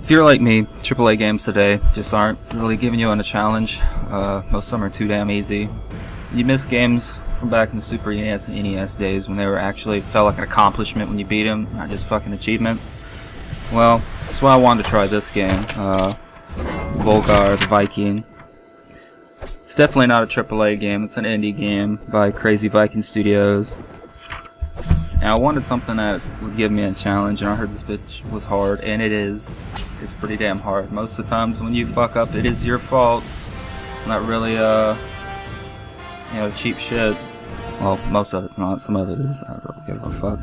If you're like me, AAA games today just aren't really giving you a challenge. Most of them are too damn easy. You miss games from back in the Super NES and NES days when they were actually felt like an accomplishment when you beat them, not just fucking achievements. Well, that's why I wanted to try this game, Volgarr the Viking. It's definitely not a AAA game, it's an indie game by Crazy Viking Studios. And I wanted something that would give me a challenge, and I heard this bitch was hard, and it is. It's pretty damn hard. Most of the times when you fuck up, it is your fault. It's not really, cheap shit. Well, most of it's not. Some of it is. I don't give a fuck.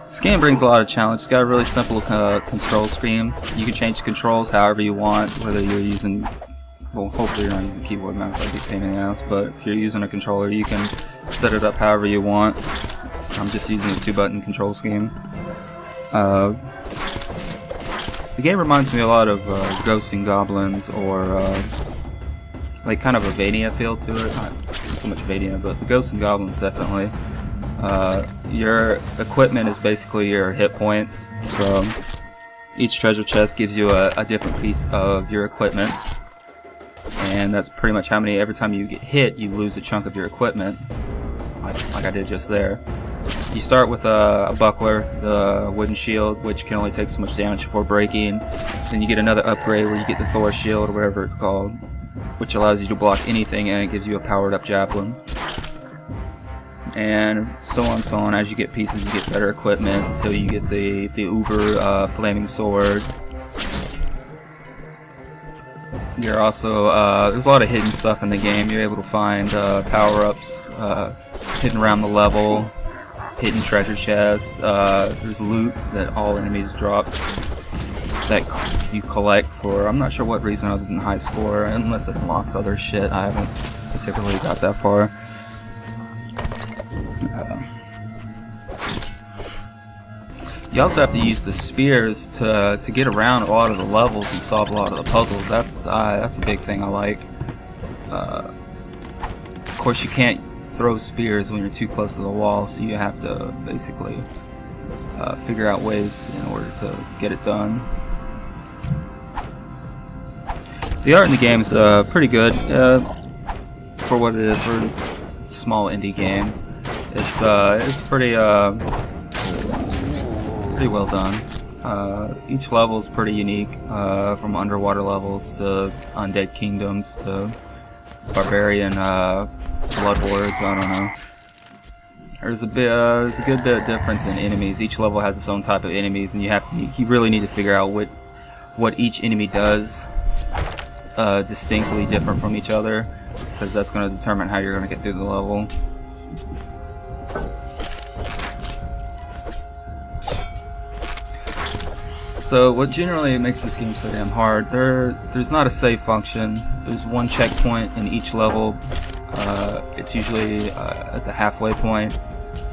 This game brings a lot of challenge. It's got a really simple control scheme. You can change the controls however you want, whether you're using... Well, hopefully you're not using keyboard and mouse, that'd be a pain in the ass, but if you're using a controller, you can set it up however you want. I'm just using a 2-button control scheme. The game reminds me a lot of Ghosts and Goblins, or like kind of a Vania feel to it. Not so much Vania, but the Ghosts and Goblins definitely. Your equipment is basically your hit points. So each treasure chest gives you a different piece of your equipment. And that's pretty much how many, every time you get hit, you lose a chunk of your equipment, like I did just there. You start with a buckler, the wooden shield, which can only take so much damage before breaking. Then you get another upgrade where you get the Thor shield, or whatever it's called, which allows you to block anything, and it gives you a powered up javelin. And so on and so on. As you get pieces, you get better equipment until you get the uber flaming sword. You're also, there's a lot of hidden stuff in the game. You're able to find power-ups hidden around the level, hidden treasure chests. There's loot that all enemies drop that you collect for, I'm not sure what reason other than high score, unless it unlocks other shit. I haven't particularly got that far. You also have to use the spears to get around a lot of the levels and solve a lot of the puzzles. That's a big thing I like. Of course, you can't throw spears when you're too close to the wall, so you have to basically figure out ways in order to get it done. The art in the game is pretty good for what it is for a small indie game. It's pretty well done. Each level is pretty unique, from underwater levels to undead kingdoms to barbarian blood hordes. I don't know. There's a good bit of difference in enemies. Each level has its own type of enemies, and you really need to figure out what each enemy does distinctly different from each other, because that's going to determine how you're going to get through the level. So what generally makes this game so damn hard, there's not a save function. There's one checkpoint in each level. It's usually at the halfway point,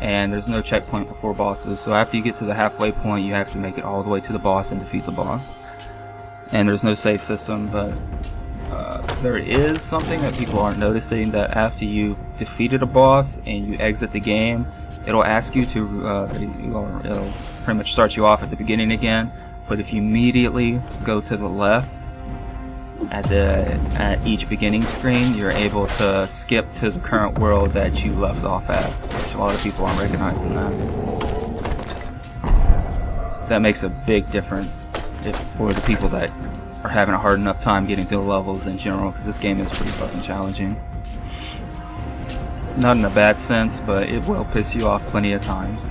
and there's no checkpoint before bosses. So after you get to the halfway point, you have to make it all the way to the boss and defeat the boss. And there's no save system, but there is something that people aren't noticing, that after you've defeated a boss and you exit the game, it'll ask you to, it'll pretty much start you off at the beginning again. But if you immediately go to the left at each beginning screen, you're able to skip to the current world that you left off at, which a lot of people aren't recognizing that. That makes a big difference for the people that are having a hard enough time getting through the levels in general, because this game is pretty fucking challenging. Not in a bad sense, but it will piss you off plenty of times.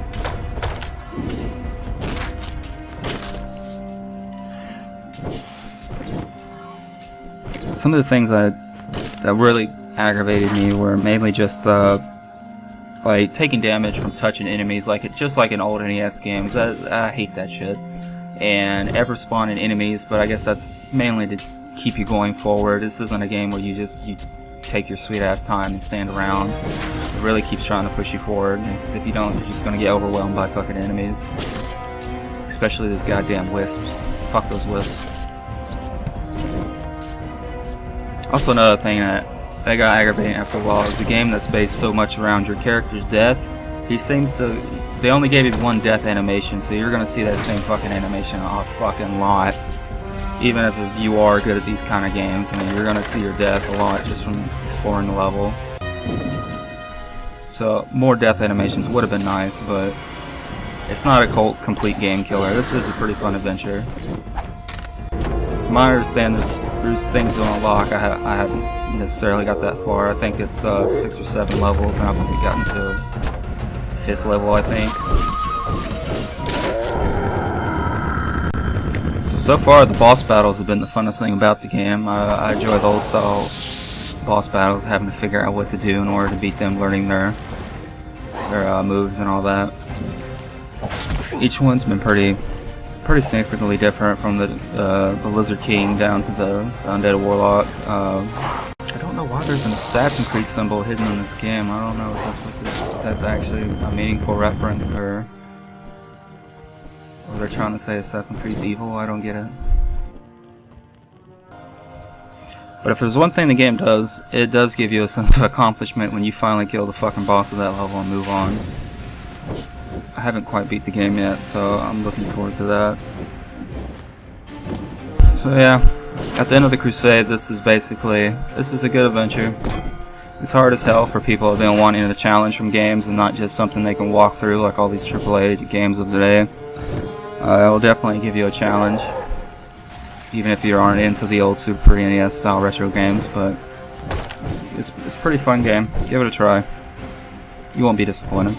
Some of the things that really aggravated me were mainly just like taking damage from touching enemies, just like in old NES games. I hate that shit. And ever spawning enemies, but I guess that's mainly to keep you going forward. This isn't a game where you take your sweet ass time and stand around. It really keeps trying to push you forward, because if you don't, you're just gonna get overwhelmed by fucking enemies. Especially those goddamn wisps. Fuck those wisps. Also, another thing that got aggravating after a while is a game that's based so much around your character's death He seems to. They only gave you one death animation, so you're gonna see that same fucking animation a fucking lot. Even if you are good at these kind of games, I mean, you're gonna see your death a lot just from exploring the level. So more death animations would have been nice, but it's not a complete game killer. This is a pretty fun adventure. From my understanding, there's things to unlock. I haven't necessarily got that far. I think it's 6 or 7 levels, and I've only gotten to 5th level, I think. So far, the boss battles have been the funnest thing about the game. I enjoy the old style boss battles, having to figure out what to do in order to beat them, learning their moves and all that. Each one's been pretty significantly different, from the Lizard King down to the Undead Warlock. I don't know why there's an Assassin's Creed symbol hidden in this game. I don't know if that's actually a meaningful reference, or they're trying to say Assassin's Creed's evil. I don't get it. But if there's one thing the game does, it does give you a sense of accomplishment when you finally kill the fucking boss of that level and move on. I haven't quite beat the game yet, so I'm looking forward to that. So yeah, at the end of the Crusade, this is a good adventure. It's hard as hell for people who've been wanting a challenge from games and not just something they can walk through like all these AAA games of the day. It will definitely give you a challenge, even if you aren't into the old Super NES style retro games. But it's a pretty fun game. Give it a try. You won't be disappointed.